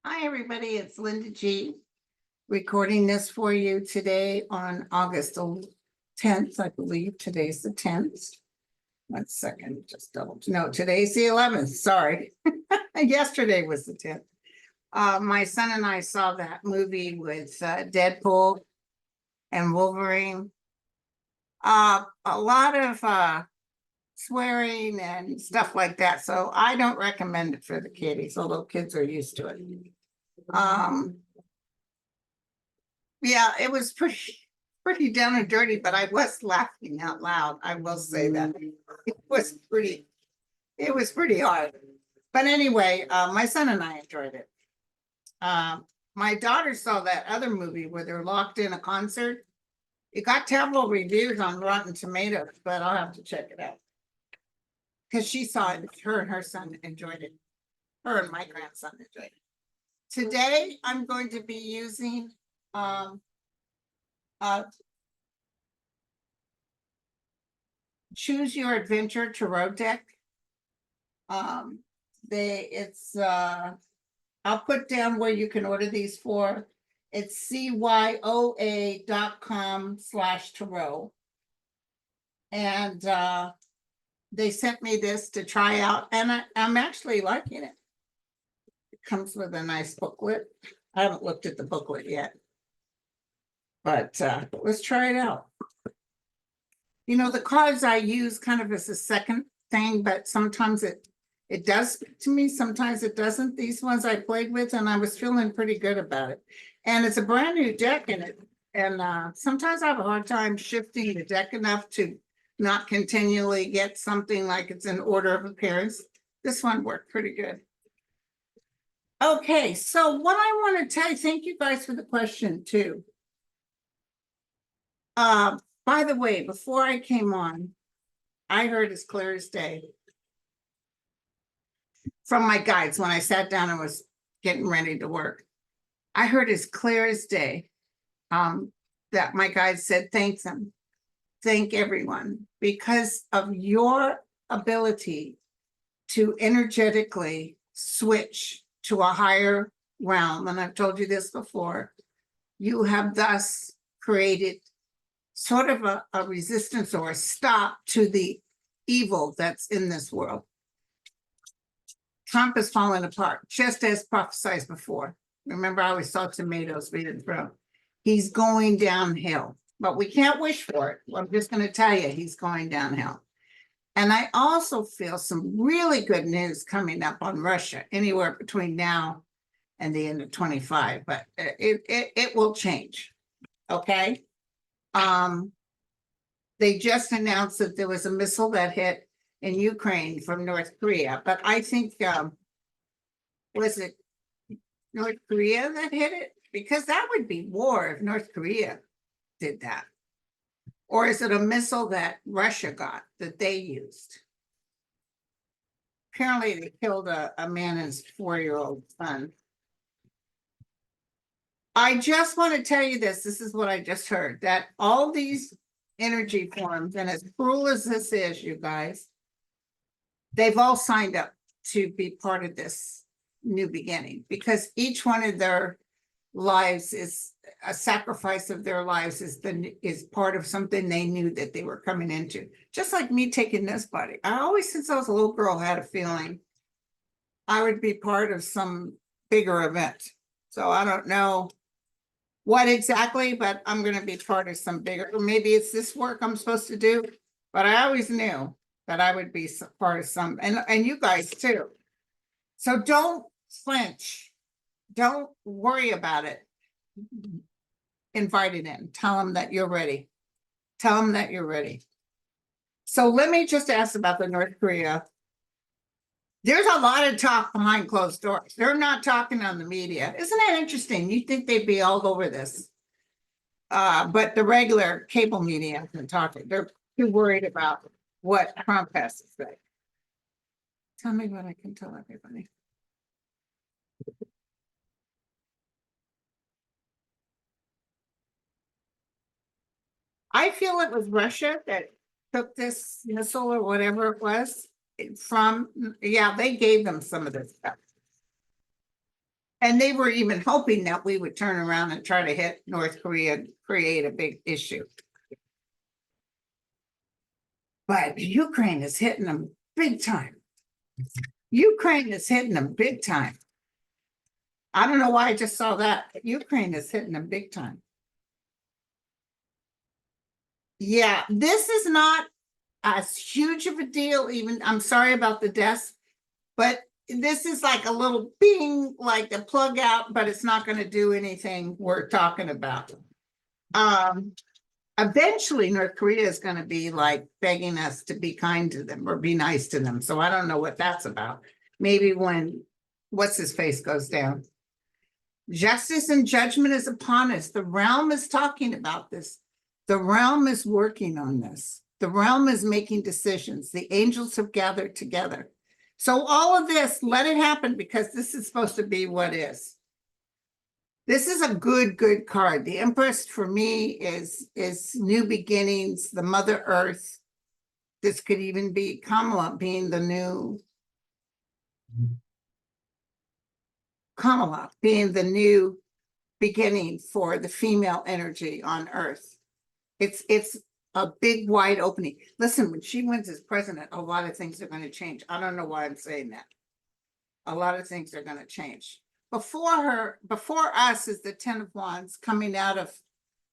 Hi, everybody. It's Linda G. recording this for you today on August 10th. I believe today's the 10th. 1 second, just no, today's the 11th. Sorry. Yesterday was the 10th. My son and I saw that movie with Deadpool and Wolverine. A lot of swearing and stuff like that. So I don't recommend it for the kiddies, although kids are used to it. Yeah, it was pretty down and dirty, but I was laughing out loud. I will say that it was pretty hard. But anyway, my son and I enjoyed it. My daughter saw that other movie where they're locked in a concert. It got terrible reviews on Rotten Tomatoes, but I'll have to check it out. Because she saw it, her and her son enjoyed it. Her and my grandson enjoyed it. Today, I'm going to be using Choose Your Adventure Tarot deck. I'll put down where you can order these for. It's cyoa.com/tarot. And they sent me this to try out, and I'm actually liking it. It comes with a nice booklet. I haven't looked at the booklet yet, but let's try it out. You know, the cards I use kind of as a second thing, but sometimes it does speak to me, sometimes it doesn't. These ones I played with, and I was feeling pretty good about it. And it's a brand new deck in it. And sometimes I have a hard time shifting the deck enough to not continually get something like it's in order of appearance. This one worked pretty good. Okay, so what I want to tell you, thank you guys for the question too. By the way, before I came on, I heard as clear as day from my guides when I sat down and was getting ready to work. I heard as clear as day that my guides said, thank them. Thank everyone because of your ability to energetically switch to a higher realm. And I've told you this before. You have thus created sort of a resistance or a stop to the evil that's in this world. Trump is falling apart, just as prophesied before. Remember, I always saw tomatoes being thrown. He's going downhill, but we can't wish for it. I'm just going to tell you, he's going downhill. And I also feel some really good news coming up on Russia, anywhere between now and the end of 25, but it will change, okay? They just announced that there was a missile that hit in Ukraine from North Korea, but I think, was it North Korea that hit it? Because that would be war if North Korea did that. Or is it a missile that Russia got that they used? Apparently they killed a man and his 4-year-old son. I just want to tell you this is what I just heard, that all these energy forms, and as cruel as this is, you guys, they've all signed up to be part of this new beginning, because each one of their lives is a sacrifice of their lives is part of something they knew that they were coming into. Just like me taking this body. I always, since I was a little girl, had a feeling I would be part of some bigger event. So I don't know what exactly, but I'm going to be part of some bigger, maybe it's this work I'm supposed to do, but I always knew that I would be part of some, and you guys too. So don't flinch. Don't worry about it. Invite it in. Tell them that you're ready. Tell them that you're ready. So let me just ask about the North Korea. There's a lot of talk behind closed doors. They're not talking on the media. Isn't that interesting? You'd think they'd be all over this. But the regular cable media isn't talking. They're too worried about what Trump has to say. Tell me what I can tell everybody. I feel it was Russia that took this missile or whatever it was from, yeah, they gave them some of this stuff. And they were even hoping that we would turn around and try to hit North Korea and create a big issue. But Ukraine is hitting them big time. Ukraine is hitting them big time. I don't know why I just saw that. Ukraine is hitting them big time. Yeah, this is not as huge of a deal, even, I'm sorry about the deaths, but this is like a little bing, like the plug out, but it's not going to do anything we're talking about. Eventually North Korea is going to be like begging us to be kind to them or be nice to them. So I don't know what that's about. Maybe when what's his face goes down. Justice and judgment is upon us. The realm is talking about this. The realm is working on this. The realm is making decisions. The angels have gathered together. So all of this, let it happen, because this is supposed to be what is. This is a good card. The Empress for me is new beginnings, the Mother Earth. This could even be Kamala being the new beginning for the female energy on Earth. It's a big wide opening. Listen, when she wins as president, a lot of things are going to change. I don't know why I'm saying that. A lot of things are going to change. Before us is the 10 of Wands, coming out of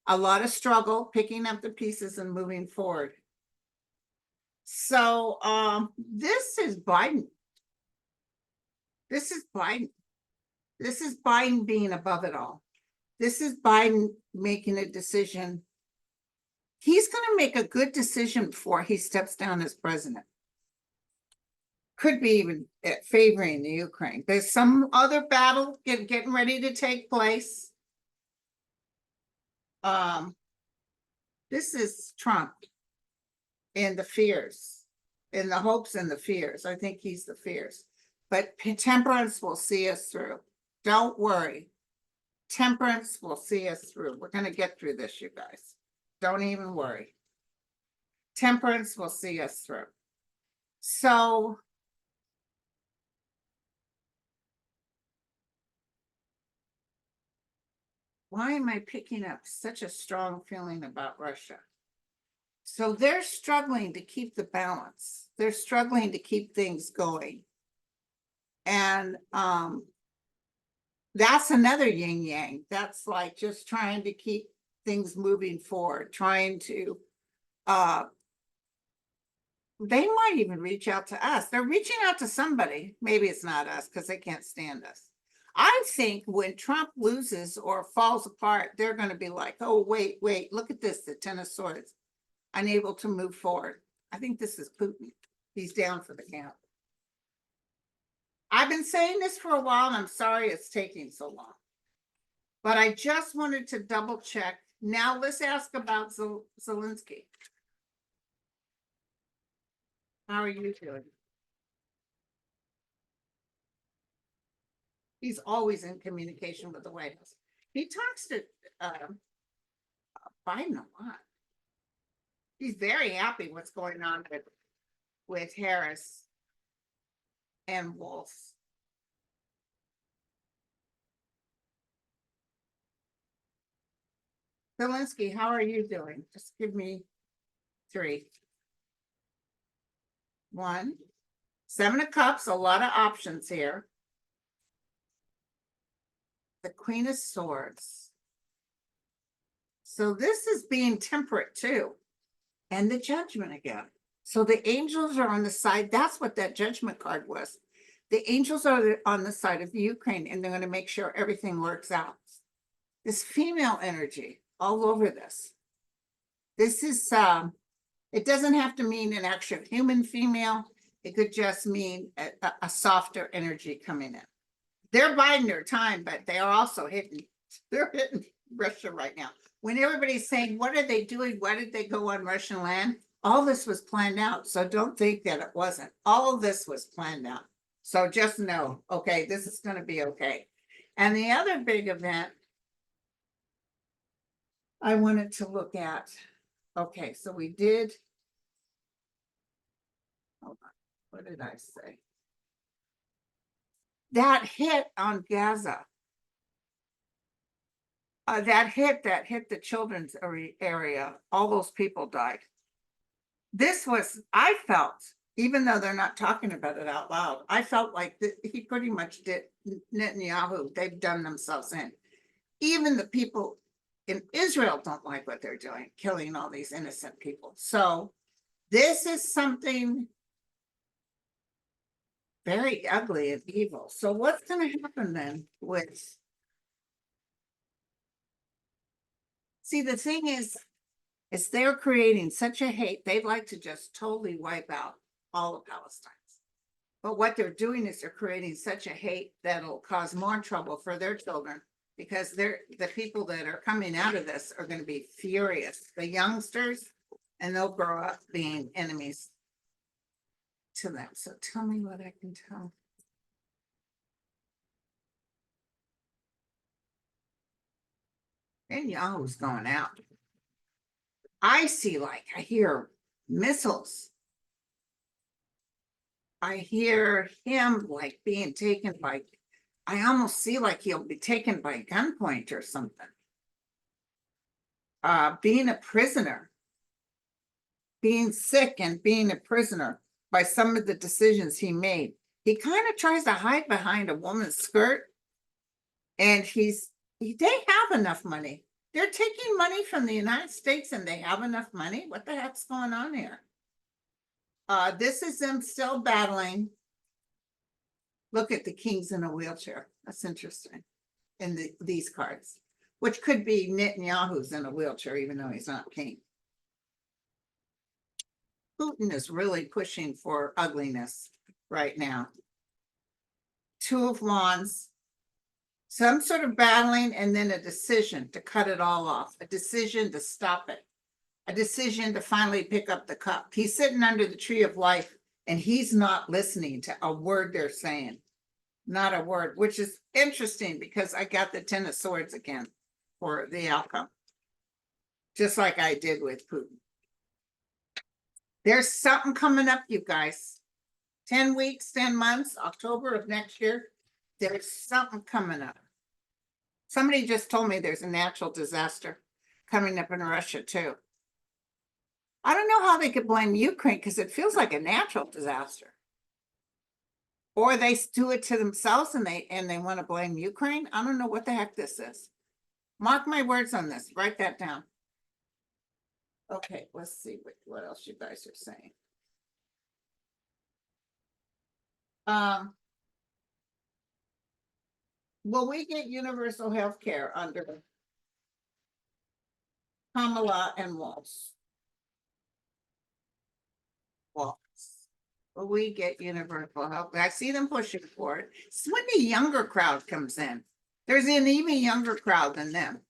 a lot of struggle, picking up the pieces and moving forward. So this is Biden. This is Biden. This is Biden being above it all. This is Biden making a decision. He's going to make a good decision before he steps down as president. Could be even favoring the Ukraine. There's some other battle getting ready to take place. This is Trump and the fears, and the hopes and the fears. I think he's the fears. But temperance will see us through. Don't worry. Temperance will see us through. We're going to get through this, you guys. Don't even worry. Temperance will see us through. So why am I picking up such a strong feeling about Russia? So they're struggling to keep the balance. They're struggling to keep things going. And that's another yin yang. That's like just trying to keep things moving forward, trying to they might even reach out to us. They're reaching out to somebody. Maybe it's not us because they can't stand us. I think when Trump loses or falls apart, they're going to be like, oh, wait, look at this, the 10 of Swords, unable to move forward. I think this is Putin. He's down for the count. I've been saying this for a while, and I'm sorry it's taking so long. But I just wanted to double check. Now let's ask about Zelensky. How are you doing? He's always in communication with the White House. He talks to Biden a lot. He's very happy what's going on with Harris and Wolf. Zelensky, how are you doing? Just give me 3. 1. 7 of Cups, a lot of options here. The Queen of Swords. So this is being temperate too. And the Judgment again. So the angels are on the side. That's what that Judgment card was. The angels are on the side of the Ukraine, and they're going to make sure everything works out. This female energy all over this. This is, it doesn't have to mean an actual human female. It could just mean a softer energy coming in. They're biding their time, but they are also hitting Russia right now. When everybody's saying, what are they doing? Why did they go on Russian land? All this was planned out. So don't think that it wasn't. All of this was planned out. So just know, okay, this is going to be okay. And the other big event I wanted to look at, okay, so we did, hold on, what did I say? That hit on Gaza. that hit the children's area. All those people died. This was, I felt, even though they're not talking about it out loud, I felt like he pretty much did Netanyahu. They've done themselves in. Even the people in Israel don't like what they're doing, killing all these innocent people. So this is something very ugly and evil. So what's going to happen then with, see, the thing is they're creating such a hate, they'd like to just totally wipe out all of Palestine. But what they're doing is they're creating such a hate that'll cause more trouble for their children, because the people that are coming out of this are going to be furious, the youngsters, and they'll grow up being enemies to them. So tell me what I can tell. And Yahoo's going out. I hear missiles. I hear him like being taken by, I almost see like he'll be taken by gunpoint or something. Being a prisoner, being sick and being a prisoner by some of the decisions he made. He kind of tries to hide behind a woman's skirt, and they have enough money. They're taking money from the United States and they have enough money. What the heck's going on here? This is them still battling. Look at the king's in a wheelchair. That's interesting. In these cards, which could be Netanyahu's in a wheelchair, even though he's not king. Putin is really pushing for ugliness right now. Two of Wands, some sort of battling, and then a decision to cut it all off, a decision to stop it, a decision to finally pick up the cup. He's sitting under the tree of life and he's not listening to a word they're saying, not a word, which is interesting because I got the 10 of Swords again for the outcome, just like I did with Putin. There's something coming up, you guys. 10 weeks, 10 months, October of next year. There's something coming up. Somebody just told me there's a natural disaster coming up in Russia too. I don't know how they could blame Ukraine because it feels like a natural disaster. Or they do it to themselves and they want to blame Ukraine. I don't know what the heck this is. Mark my words on this. Write that down. Okay, let's see what else you guys are saying. Will we get universal health care under Kamala and Walz? Will we get universal health? I see them pushing for it. It's when the younger crowd comes in. There's an even younger crowd than them.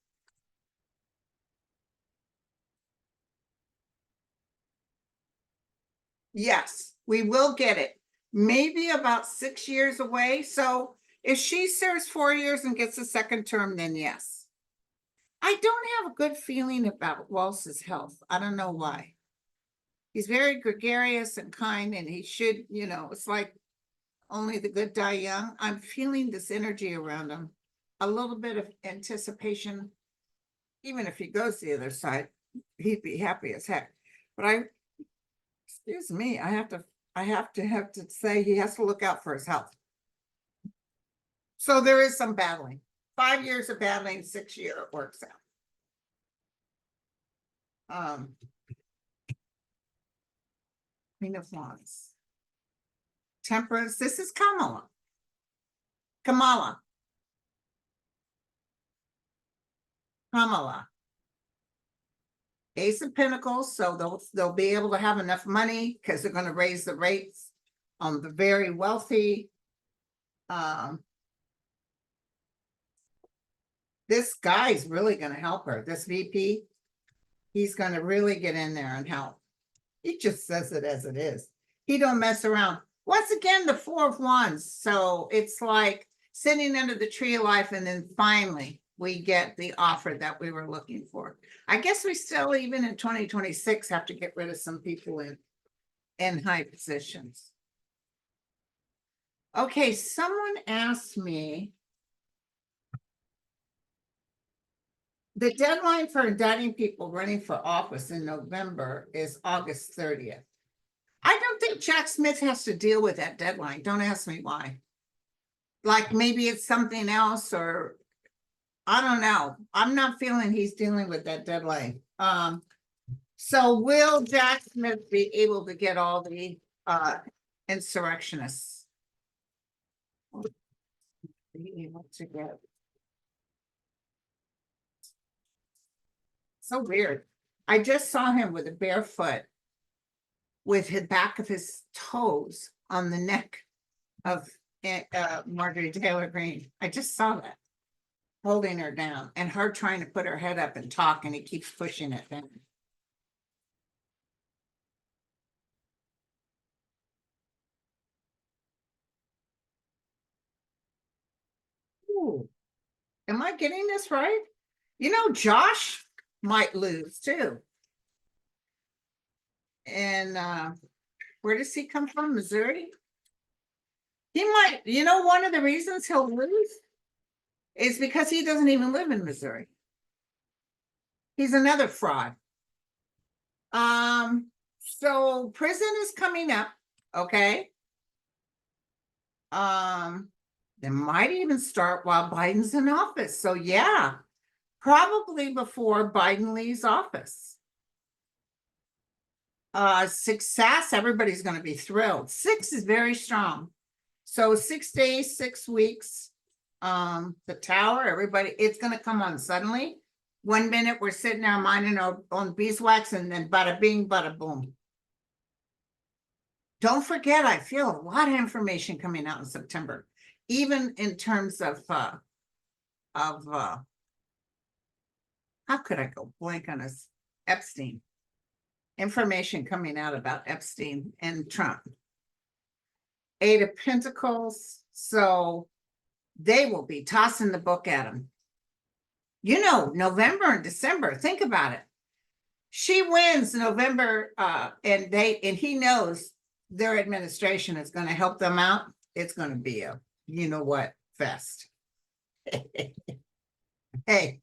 Yes, we will get it. Maybe about 6 years away. So if she serves 4 years and gets a second term, then yes. I don't have a good feeling about Walz's health. I don't know why. He's very gregarious and kind, and he should, it's like only the good die young. I'm feeling this energy around him, a little bit of anticipation. Even if he goes the other side, he'd be happy as heck. But excuse me, I have to say he has to look out for his health. So there is some battling. 5 years of battling, 6 year it works out. Queen of Wands. Temperance. This is Kamala. Kamala. Ace of Pentacles. So they'll be able to have enough money because they're going to raise the rates on the very wealthy. This guy's really going to help her. This VP, he's going to really get in there and help. He just says it as it is. He don't mess around. Once again, the Four of Wands. So it's like sitting under the tree of life, and then finally we get the offer that we were looking for. I guess we still, even in 2026, have to get rid of some people in high positions. Okay, someone asked me, The deadline for indicting people running for office in November is August 30th. I don't think Jack Smith has to deal with that deadline. Don't ask me why. Like maybe it's something else, or I don't know. I'm not feeling he's dealing with that deadline. So will Jack Smith be able to get all the insurrectionists? Be able to get. So weird. I just saw him with a barefoot with the back of his toes on the neck of Marjorie Taylor Greene. I just saw that, holding her down and her trying to put her head up and talk, and he keeps pushing it down. Ooh. Am I getting this right? You know, Josh might lose too. And where does he come from? Missouri? He might, you know, one of the reasons he'll lose is because he doesn't even live in Missouri. He's another fraud. So prison is coming up, okay? They might even start while Biden's in office. So yeah, probably before Biden leaves office. Success, everybody's going to be thrilled. 6 is very strong. So 6 days, 6 weeks. The tower, everybody, it's going to come on suddenly. 1 minute we're sitting there minding on beeswax, and then bada bing, bada boom. Don't forget, I feel a lot of information coming out in September, even in terms of how could I go blank on this? Epstein. Information coming out about Epstein and Trump. 8 of Pentacles. So they will be tossing the book at him. You know, November and December, think about it. She wins November, and he knows their administration is going to help them out. It's going to be a you know what fest. Hey,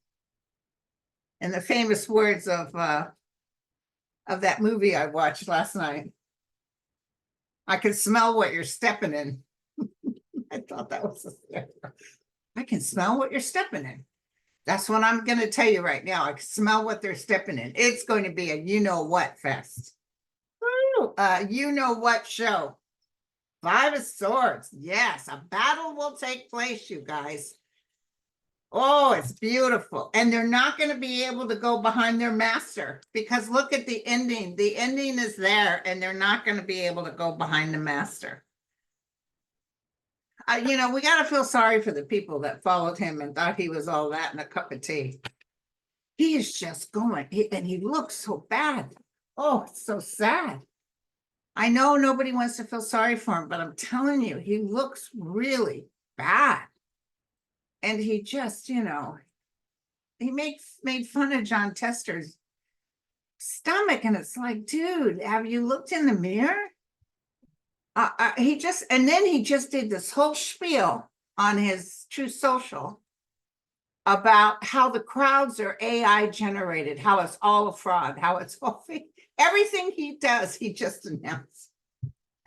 and the famous words of that movie I watched last night. I can smell what you're stepping in. I thought that was I can smell what you're stepping in. That's what I'm going to tell you right now. I can smell what they're stepping in. It's going to be a you know what fest. You know what show. 5 of Swords. Yes, a battle will take place, you guys. Oh, it's beautiful. And they're not going to be able to go behind their master, because look at the ending. The ending is there, and they're not going to be able to go behind the master. You know, we got to feel sorry for the people that followed him and thought he was all that in a cup of tea. He is just going, and he looks so bad. Oh, it's so sad. I know nobody wants to feel sorry for him, but I'm telling you, he looks really bad. And he just, you know, he made fun of John Tester's stomach, and it's like, dude, have you looked in the mirror? He just did this whole spiel on his True Social about how the crowds are AI generated, how it's all a fraud, how it's all fake. Everything he does, he just announced.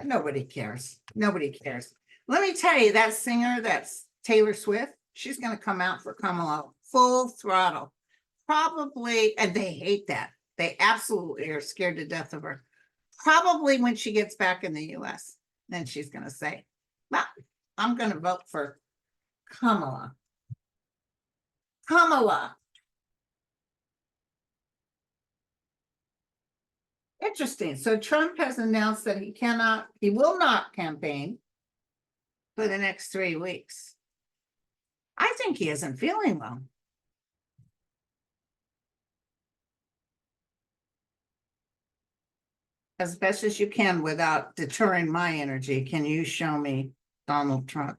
Nobody cares. Nobody cares. Let me tell you, that singer, that's Taylor Swift, she's going to come out for Kamala full throttle. Probably, and they hate that. They absolutely are scared to death of her. Probably when she gets back in the US, then she's going to say, well, I'm going to vote for Kamala. Kamala. Interesting. So Trump has announced that he will not campaign for the next 3 weeks. I think he isn't feeling well. As best as you can without deterring my energy, can you show me Donald Trump?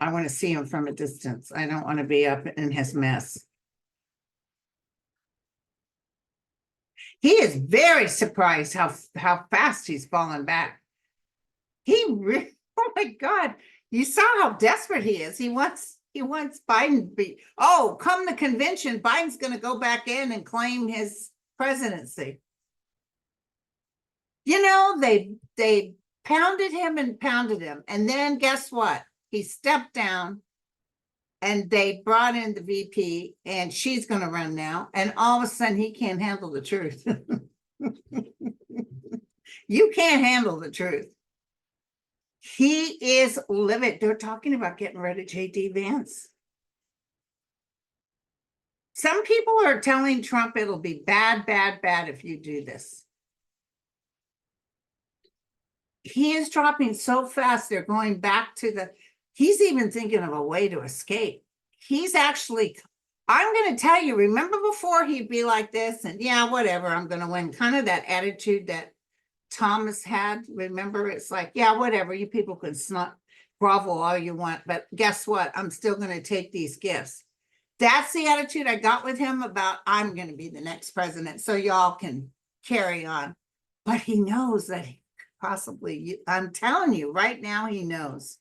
I want to see him from a distance. I don't want to be up in his mess. He is very surprised how fast he's fallen back. He really, oh my God, you saw how desperate he is. He wants He wants Biden to be, oh, come the convention, Biden's going to go back in and claim his presidency. You know, they pounded him and pounded him. And then guess what? He stepped down and they brought in the VP and she's going to run now. And all of a sudden he can't handle the truth. You can't handle the truth. He is livid. They're talking about getting rid of JD Vance. Some people are telling Trump it'll be bad, bad, bad if you do this. He is dropping so fast. They're going back to the, he's even thinking of a way to escape. He's actually, I'm going to tell you, remember before he'd be like this and yeah, whatever, I'm going to win. Kind of that attitude that Thomas had. Remember, it's like, yeah, whatever, you people can grovel all you want, but guess what? I'm still going to take these gifts. That's the attitude I got with him about, I'm going to be the next president, so y'all can carry on. But he knows that he possibly, I'm telling you right now, he knows.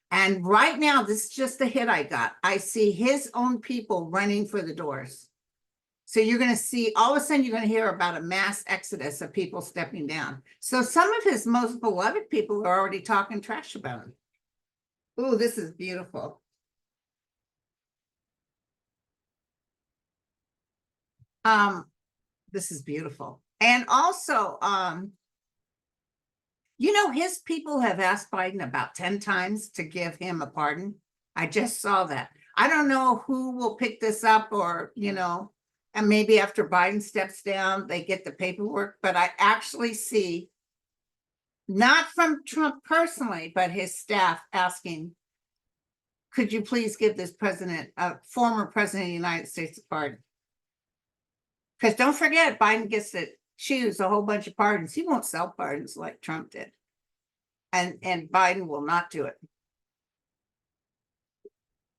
And right now, this is just the hit I got. I see his own people running for the doors. So you're going to see, all of a sudden, you're going to hear about a mass exodus of people stepping down. So some of his most beloved people are already talking trash about him. Ooh, this is beautiful. This is beautiful. And also, you know, his people have asked Biden about 10 times to give him a pardon. I just saw that. I don't know who will pick this up or, you know, and maybe after Biden steps down, they get the paperwork, but I actually see, not from Trump personally, but his staff asking, could you please give this president, former president of the United States, a pardon? Because don't forget, Biden gets to choose a whole bunch of pardons. He won't sell pardons like Trump did. And Biden will not do it.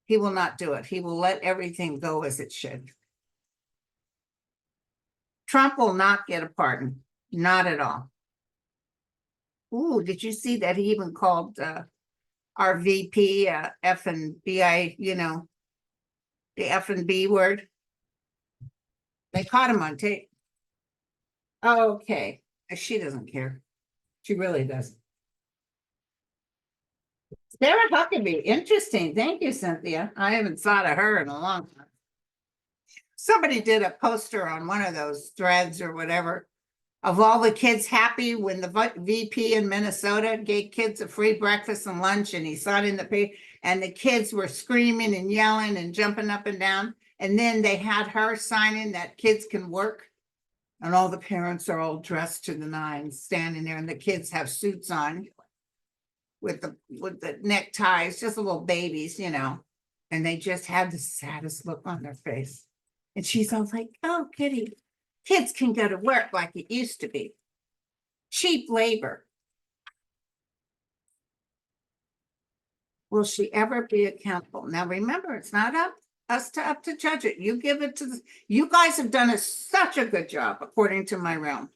He will not do it. He will let everything go as it should. Trump will not get a pardon. Not at all. Ooh, did you see that he even called our VP F and B, you know, the F and B word? They caught him on tape. Okay. She doesn't care. She really doesn't. Sarah Huckabee, interesting. Thank you, Cynthia. I haven't thought of her in a long time. Somebody did a poster on one of those threads or whatever of all the kids happy when the VP in Minnesota gave kids a free breakfast and lunch, and he saw it in the paper, and the kids were screaming and yelling and jumping up and down. And then they had her signing that kids can work. And all the parents are all dressed to the nines, standing there, and the kids have suits on with the neckties, just little babies, you know. And they just had the saddest look on their face. And she's all like, oh, kitty, kids can go to work like it used to be. Cheap labor. Will she ever be accountable? Now, remember, it's not up to judge it. You give it to you guys have done such a good job, according to my realm.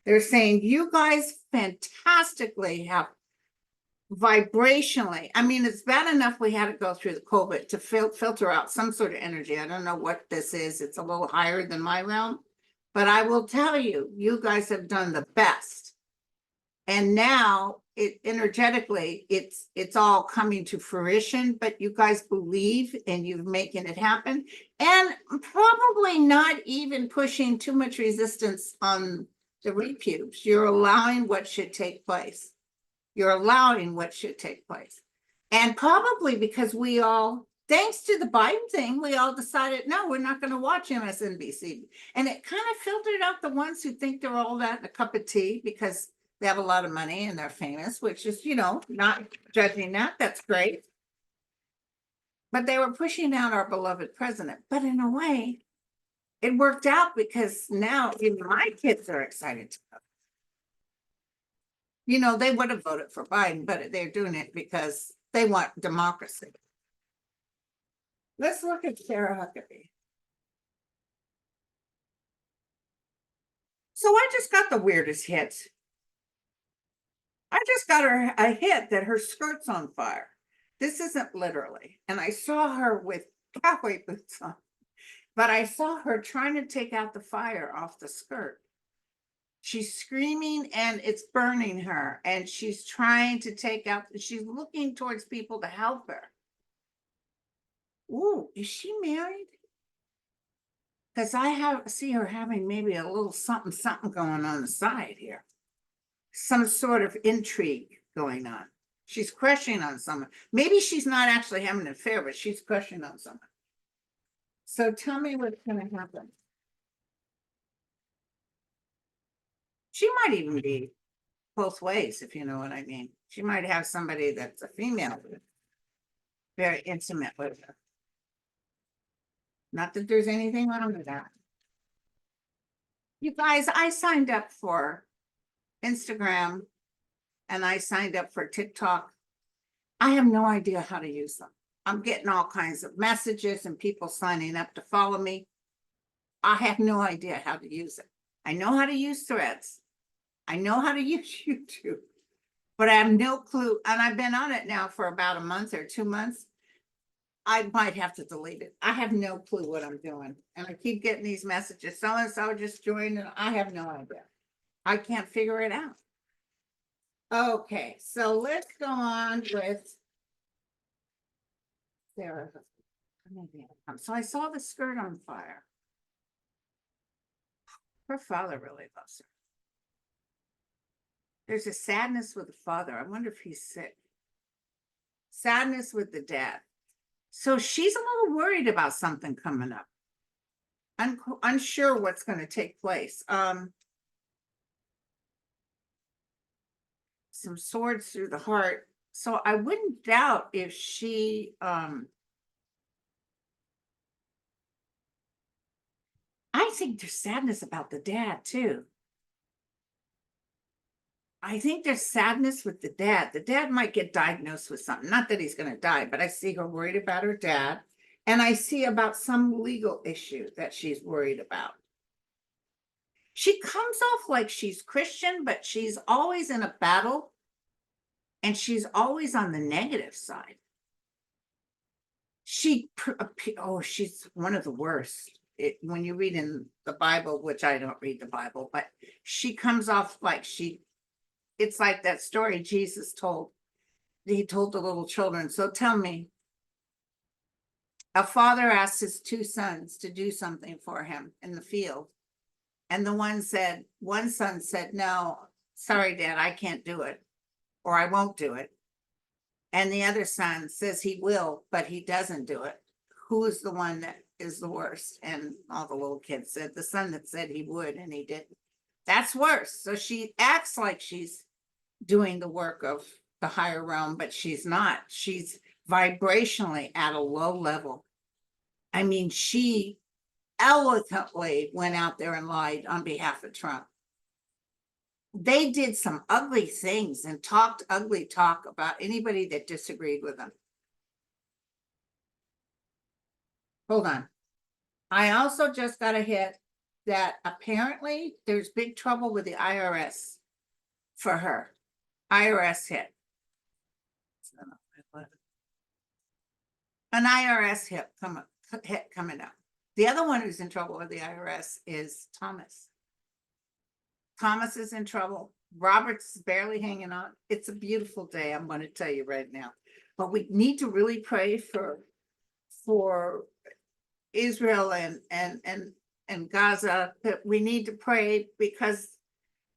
They're saying you guys fantastically have vibrationally. I mean, it's bad enough we had to go through the COVID to filter out some sort of energy. I don't know what this is. It's a little higher than my realm, but I will tell you, you guys have done the best. And now energetically, it's all coming to fruition, but you guys believe and you're making it happen, and probably not even pushing too much resistance on the repubes. You're allowing what should take place. You're allowing what should take place. And probably because we all, thanks to the Biden thing, we all decided, no, we're not going to watch MSNBC. And it kind of filtered out the ones who think they're all that in a cup of tea because they have a lot of money and they're famous, which is, you know, not judging that. That's great. But they were pushing out our beloved president. But in a way, it worked out because now even my kids are excited to vote. You know, they would have voted for Biden, but they're doing it because they want democracy. Let's look at Sarah Huckabee. So I just got the weirdest hit. I just got her a hit that her skirt's on fire. This isn't literally. And I saw her with cowboy boots on, but I saw her trying to take out the fire off the skirt. She's screaming and it's burning her, and she's trying to take out, she's looking towards people to help her. Ooh, is she married? Because I see her having maybe a little something, something going on the side here. Some sort of intrigue going on. She's crushing on someone. Maybe she's not actually having an affair, but she's crushing on someone. So tell me what's going to happen. She might even be both ways, if you know what I mean. She might have somebody that's a female, very intimate with her. Not that there's anything wrong with that. You guys, I signed up for Instagram and I signed up for TikTok. I have no idea how to use them. I'm getting all kinds of messages and people signing up to follow me. I have no idea how to use it. I know how to use Threads. I know how to use YouTube, but I have no clue. And I've been on it now for about a month or 2 months. I might have to delete it. I have no clue what I'm doing. And I keep getting these messages. So-and-so just joined and I have no idea. I can't figure it out. Okay, so let's go on with Sarah. So I saw the skirt on fire. Her father really loves her. There's a sadness with the father. I wonder if he's sick. Sadness with the dad. So she's a little worried about something coming up. Unsure what's going to take place. Some swords through the heart. So I wouldn't doubt if she I think there's sadness about the dad too. I think there's sadness with the dad. The dad might get diagnosed with something. Not that he's going to die, but I see her worried about her dad. And I see about some legal issue that she's worried about. She comes off like she's Christian, but she's always in a battle. And she's always on the negative side. She's one of the worst. When you read in the Bible, which I don't read the Bible, but she comes off like it's like that story Jesus told. He told the little children. So tell me, a father asked his 2 sons to do something for him in the field. And one son said, no, sorry, Dad, I can't do it, or I won't do it. And the other son says he will, but he doesn't do it. Who is the one that is the worst? And all the little kids said the son that said he would and he didn't. That's worse. So she acts like she's doing the work of the higher realm, but she's not. She's vibrationally at a low level. I mean, she eloquently went out there and lied on behalf of Trump. They did some ugly things and talked ugly talk about anybody that disagreed with them. Hold on. I also just got a hit that apparently there's big trouble with the IRS for her. IRS hit. An IRS hit coming up. The other one who's in trouble with the IRS is Thomas. Thomas is in trouble. Robert's barely hanging on. It's a beautiful day, I'm going to tell you right now. But we need to really pray for Israel and Gaza. That we need to pray because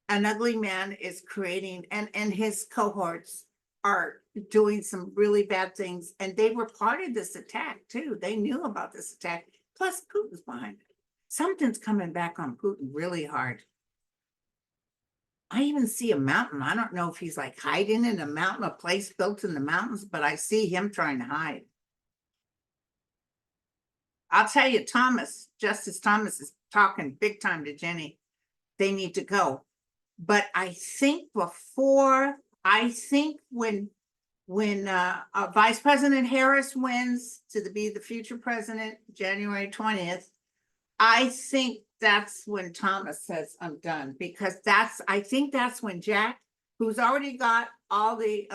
an ugly man is creating, and his cohorts are doing some really bad things. And they were part of this attack too. They knew about this attack. Plus Putin's behind it. Something's coming back on Putin really hard. I even see a mountain. I don't know if he's like hiding in a mountain, a place built in the mountains, but I see him trying to hide. I'll tell you, Justice Thomas is talking big time to Jenny. They need to go. But I think when Vice President Harris wins to be the future president, January 20th, I think that's when Thomas says, I'm done, because I think that's when Jack, who's already got all the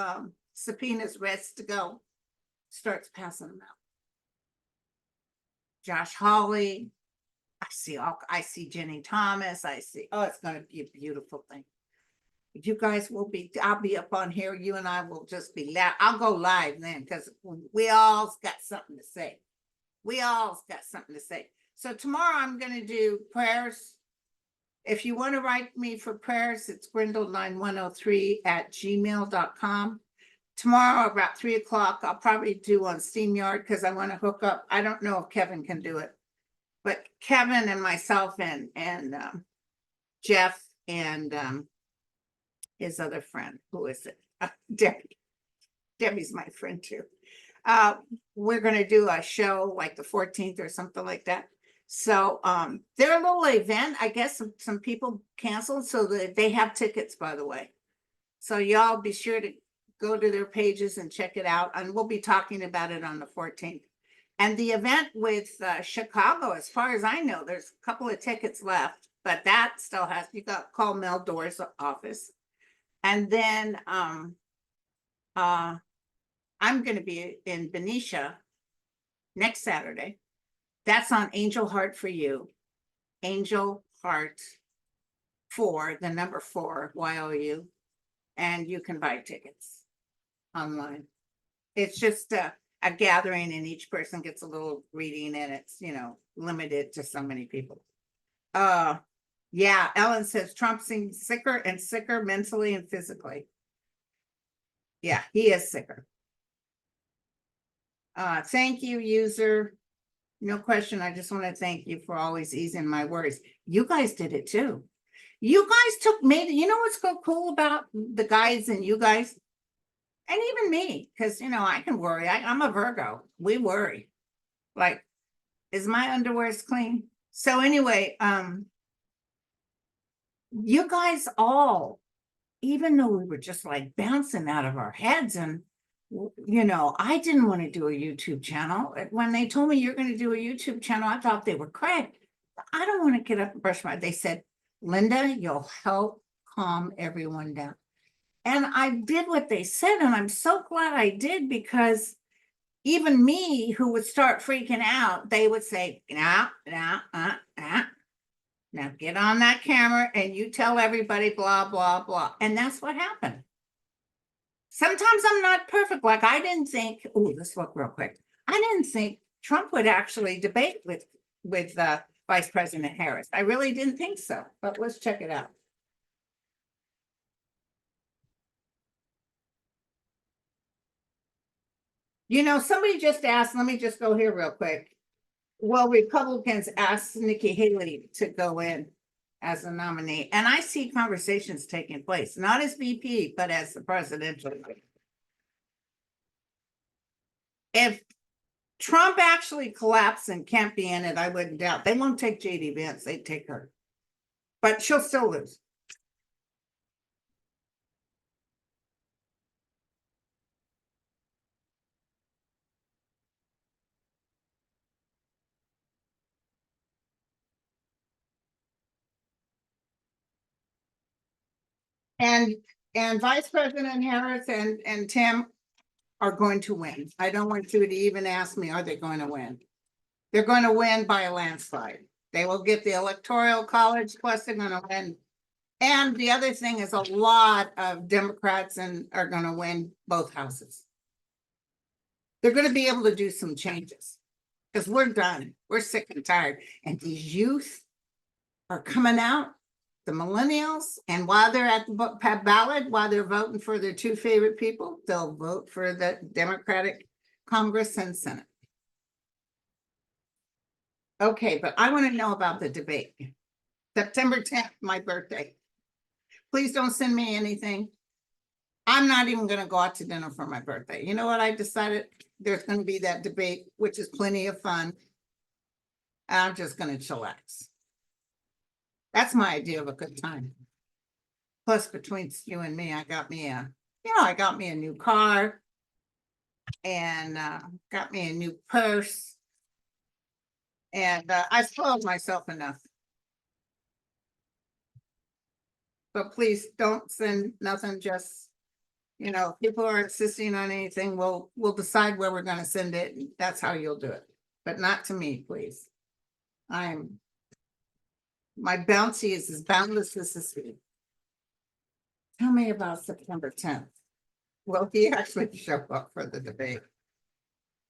subpoenas ready to go, starts passing them out. Josh Hawley, I see Jenny Thomas, it's gonna be a beautiful thing. You guys will be, I'll be up on here, you and I will just be loud. I'll go live then, because we all got something to say. We all got something to say. So tomorrow I'm gonna do prayers. If you want to write me for prayers, it's grindle9103@gmail.com. Tomorrow about 3 o'clock, I'll probably do on StreamYard because I want to hook up. I don't know if Kevin can do it, but Kevin and myself and Jeff and his other friend, who is it? Debbie. Debbie's my friend too. We're going to do a show like the 14th or something like that. So their little event, I guess some people canceled, so that they have tickets, by the way. So y'all be sure to go to their pages and check it out. And we'll be talking about it on the 14th. And the event with Chicago, as far as I know, there's a couple of tickets left, but that still has, you got to call Mel Doerr's office. And then I'm going to be in Benicia next Saturday. That's on Angel Heart for You. Angel Heart 4, the number 4, YOU. And you can buy tickets online. It's just a gathering and each person gets a little reading and it's, limited to so many people. Yeah, Ellen says Trump seems sicker and sicker mentally and physically. Yeah, he is sicker. Thank you, user. No question. I just want to thank you for always easing my worries. You guys did it too. You guys you know what's so cool about the guys and you guys? And even me, because, I can worry. I'm a Virgo. We worry. Like, is my underwear clean? So anyway, you guys all, even though we were just like bouncing out of our heads and, I didn't want to do a YouTube channel. When they told me you're going to do a YouTube channel, I thought they were cracked. I don't want to get up and brush my, they said, Linda, you'll help calm everyone down. And I did what they said, and I'm so glad I did, because even me, who would start freaking out, they would say, now get on that camera and you tell everybody blah, blah, blah. And that's what happened. Sometimes I'm not perfect. Like I didn't think, let's look real quick. I didn't think Trump would actually debate with Vice President Harris. I really didn't think so, but let's check it out. Somebody just asked, let me just go here real quick. Well, Republicans asked Nikki Haley to go in as a nominee. And I see conversations taking place, not as VP, but as the presidential. If Trump actually collapses and can't be in it, I wouldn't doubt. They won't take JD Vance, they'd take her. But she'll still lose. And Vice President Harris and Tim are going to win. I don't want you to even ask me, are they going to win? They're going to win by a landslide. They will get the Electoral College, plus they're going to win. And the other thing is a lot of Democrats are going to win both houses. They're going to be able to do some changes because we're done. We're sick and tired. And these youth are coming out, the millennials, and while they're at the ballot, while they're voting for their two favorite people, they'll vote for the Democratic Congress and Senate. Okay, but I want to know about the debate. September 10th, my birthday. Please don't send me anything. I'm not even going to go out to dinner for my birthday. You know what I decided? There's going to be that debate, which is plenty of fun. I'm just going to chillax. That's my idea of a good time. Plus, between you and me, I got me a new car and got me a new purse. And I spoiled myself enough. But please don't send nothing, just You know, if people are insisting on anything, we'll decide where we're gonna send it. And that's how you'll do it, but not to me, please. My bounty is as boundless as the sea. Tell me about September 10th. Will he actually show up for the debate?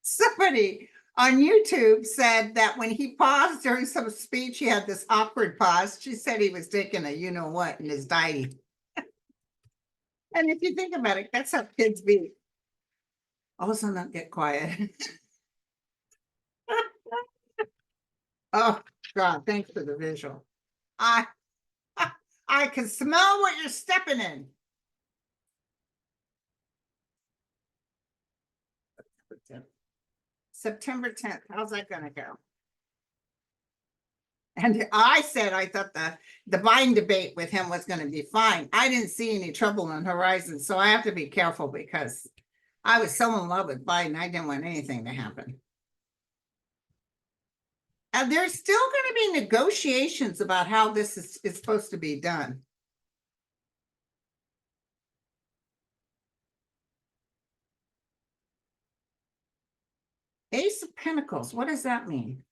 Somebody on YouTube said that when he paused during some speech, he had this awkward pause. She said he was taking a you know what in his diety. And if you think about it, that's how kids be. Also, not get quiet. Oh God, thanks for the visual. I I can smell what you're stepping in. September 10th. How's that gonna go? And I said I thought the Biden debate with him was going to be fine. I didn't see any trouble on the horizon, so I have to be careful because I was so in love with Biden. I didn't want anything to happen. And there's still going to be negotiations about how this is supposed to be done. Ace of Pentacles. What does that mean?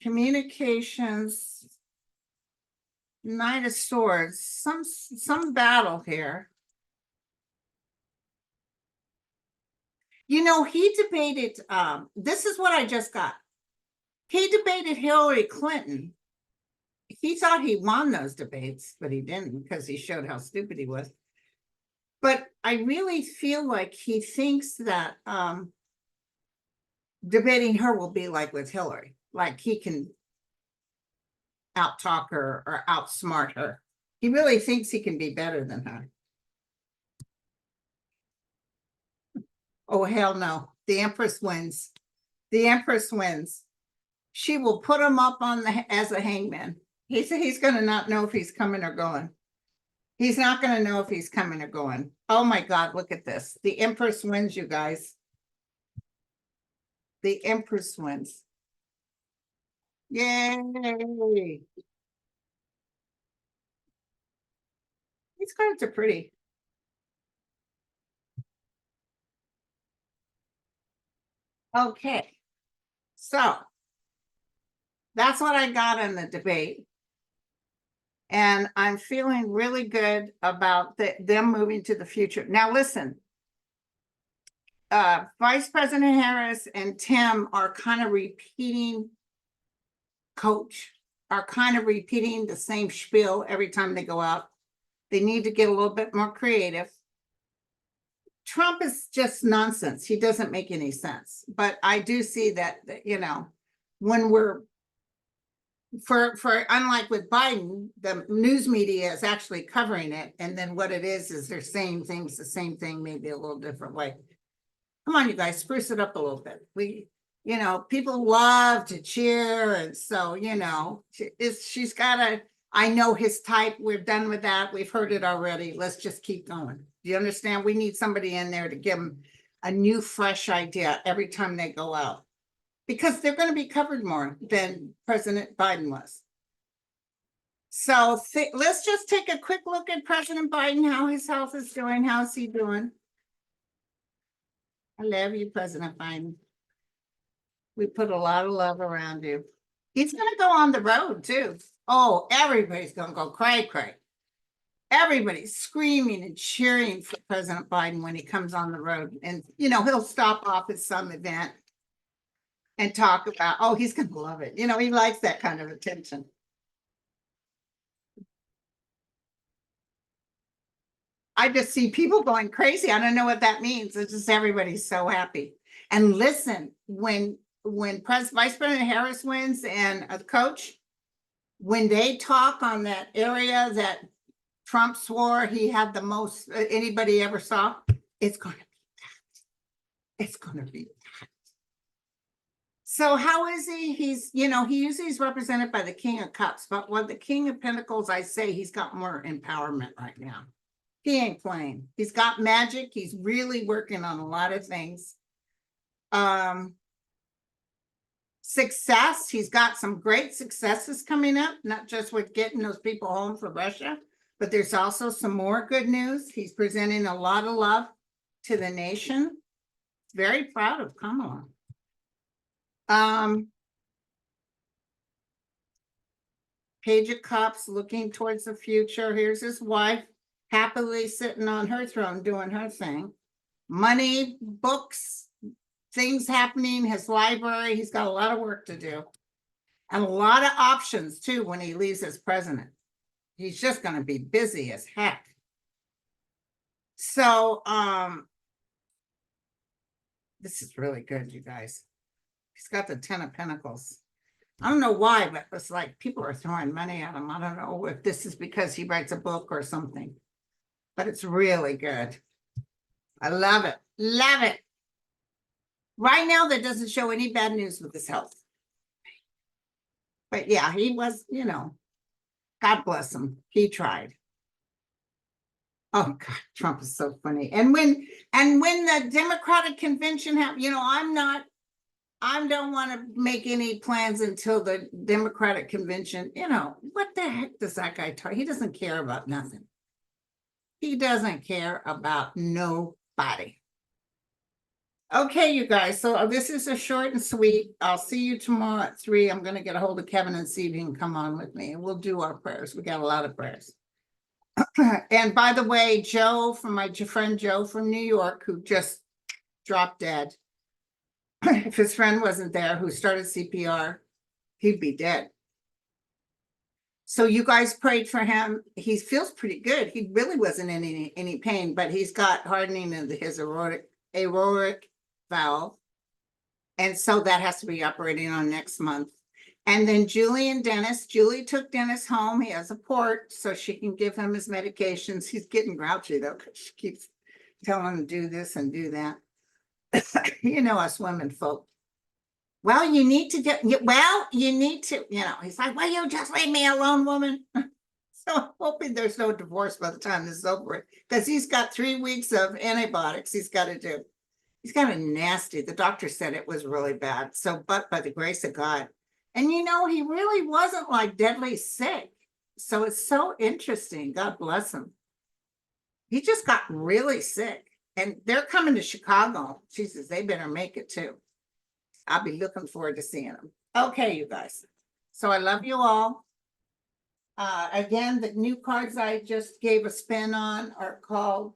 Communications. Knight of Swords. Some battle here. You know, he debated, this is what I just got. He debated Hillary Clinton. He thought he won those debates, but he didn't because he showed how stupid he was. But I really feel like he thinks that debating her will be like with Hillary, like he can out-talk her or outsmart her. He really thinks he can be better than her. Oh, hell no. The Empress wins. The Empress wins. She will put him up on as a hangman. He's going to not know if he's coming or going. He's not going to know if he's coming or going. Oh my God, look at this. The Empress wins, you guys. The Empress wins. Yay. These cards are pretty. Okay. So that's what I got in the debate. And I'm feeling really good about them moving to the future. Now, listen, Vice President Harris and Tim are kind of repeating, Coach, are kind of repeating the same spiel every time they go out. They need to get a little bit more creative. Trump is just nonsense. He doesn't make any sense. But I do see that, you know, when we're for unlike with Biden, the news media is actually covering it. And then what it is they're saying things, the same thing, maybe a little different way. Come on, you guys, spruce it up a little bit. You know, people love to cheer. And so, you know, she's got a, I know his type. We're done with that. We've heard it already. Let's just keep going. Do you understand? We need somebody in there to give them a new, fresh idea every time they go out. Because they're going to be covered more than President Biden was. So let's just take a quick look at President Biden, how his health is doing. How's he doing? I love you, President Biden. We put a lot of love around you. He's going to go on the road too. Oh, everybody's going to go cray. Everybody's screaming and cheering for President Biden when he comes on the road. And, you know, he'll stop off at some event and talk about, oh, he's going to love it. You know, he likes that kind of attention. I just see people going crazy. I don't know what that means. It's just everybody's so happy. And listen, when Vice President Harris wins and a coach, when they talk on that area that Trump swore he had the most anybody ever saw, it's going to be that. It's going to be that. So how is he? He's, you know, he usually is represented by the King of Cups, but with the King of Pentacles, I say he's got more empowerment right now. He ain't playing. He's got magic. He's really working on a lot of things. Success. He's got some great successes coming up, not just with getting those people home from Russia, But there's also some more good news. He's presenting a lot of love to the nation. Very proud of Kamala. Page of Cups looking towards the future. Here's his wife happily sitting on her throne doing her thing. Money, books, things happening, his library. He's got a lot of work to do. And a lot of options too when he leaves as president. He's just going to be busy as heck. So, this is really good, you guys. He's got the 10 of Pentacles. I don't know why, but it's like people are throwing money at him. I don't know if this is because he writes a book or something, but it's really good. I love it. Love it. Right now, that doesn't show any bad news with his health. But yeah, he was, God bless him. He tried. Oh God, Trump is so funny. And when the Democratic convention happened, I don't want to make any plans until the Democratic convention. What the heck does that guy talk? He doesn't care about nothing. He doesn't care about nobody. Okay, you guys. So this is a short and sweet. I'll see you tomorrow at 3. I'm going to get a hold of Kevin and see if he can come on with me. And we'll do our prayers. We got a lot of prayers. And by the way, Joe, from my friend Joe from New York, who just dropped dead. If his friend wasn't there who started CPR, he'd be dead. So you guys prayed for him. He feels pretty good. He really wasn't in any pain, but he's got hardening of his aortic valve. And so that has to be operating on next month. And then Julie took Dennis home. He has a port so she can give him his medications. He's getting grouchy though, because she keeps telling him to do this and do that. Us women folk. Well, you need to he's like, well, you just leave me alone, woman. So I'm hoping there's no divorce by the time this is over, because he's got 3 weeks of antibiotics he's got to do. He's kind of nasty. The doctor said it was really bad. So, but by the grace of God. And he really wasn't like deadly sick. So it's so interesting. God bless him. He just got really sick. And they're coming to Chicago. Jesus, they better make it too. I'll be looking forward to seeing them. Okay, you guys. So I love you all. Again, the new cards I just gave a spin on are called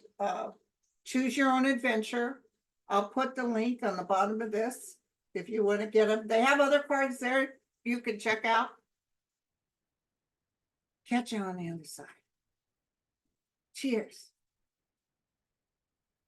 Choose Your Own Adventure. I'll put the link on the bottom of this if you want to get them. They have other cards there you can check out. Catch you on the other side. Cheers.